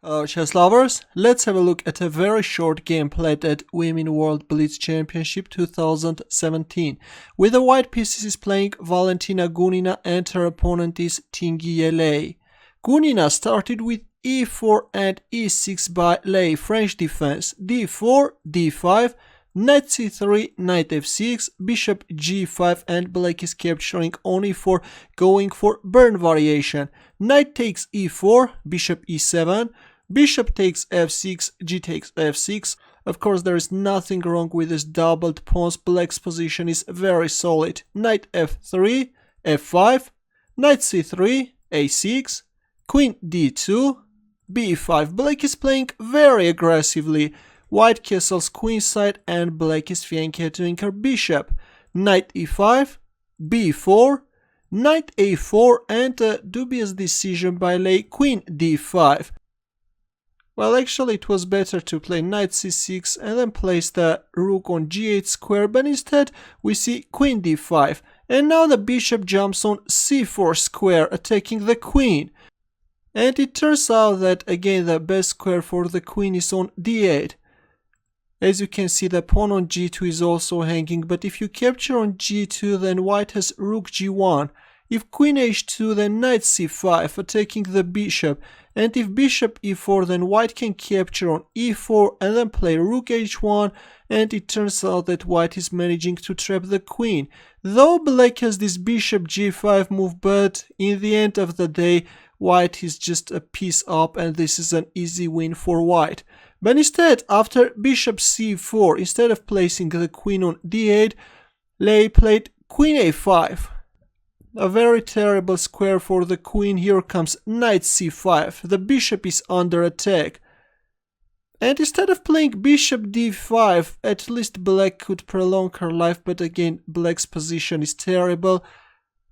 Chess lovers, let's have a look at a very short game played at Women World Blitz Championship 2017, with the white pieces is playing Valentina Gunina and her opponent is Tingjie. Gunina started with e4 and e6 by lay French defense, d4, d5, knight c3, knight f6, bishop g5, and black is capturing on e4, going for burn variation. Knight takes e4, bishop e7, bishop takes f6, g takes f6. Of course, there is nothing wrong with this doubled pawns. Black's position is very solid. Knight f3, f5, knight c3, a6, queen d2, b5. Black is playing very aggressively. White castles queenside and black is fianchettoing her bishop. Knight e5, b4, knight a4, and a dubious decision by lay queen d5. Well, actually it was better to play knight c6 and then place the rook on g8 square, but instead we see queen d5, and now the bishop jumps on c4 square, attacking the queen. And it turns out that again the best square for the queen is on d8. As you can see, the pawn on g2 is also hanging, but if you capture on g2, then white has rook g1. If queen h2, then knight c5, attacking the bishop. And if bishop e4, then white can capture on e4 and then play rook h1, and it turns out that white is managing to trap the queen. Though black has this bishop g5 move, but in the end of the day, white is just a piece up and this is an easy win for white. But instead, after bishop c4, instead of placing the queen on d8, lay played queen a5. A very terrible square for the queen. Here comes knight c5. The bishop is under attack. And instead of playing bishop d5, at least black could prolong her life, but again, black's position is terrible.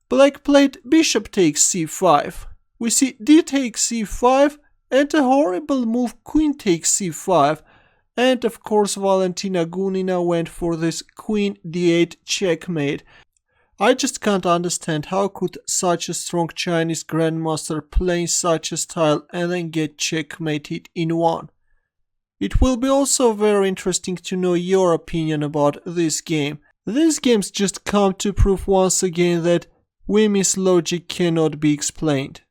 Black played bishop takes c5. We see d takes c5 and a horrible move queen takes c5. And of course, Valentina Gunina went for this queen d8 checkmate. I just can't understand how could such a strong Chinese grandmaster play such a style and then get checkmated in one. It will be also very interesting to know your opinion about this game. These games just come to prove once again that women's logic cannot be explained.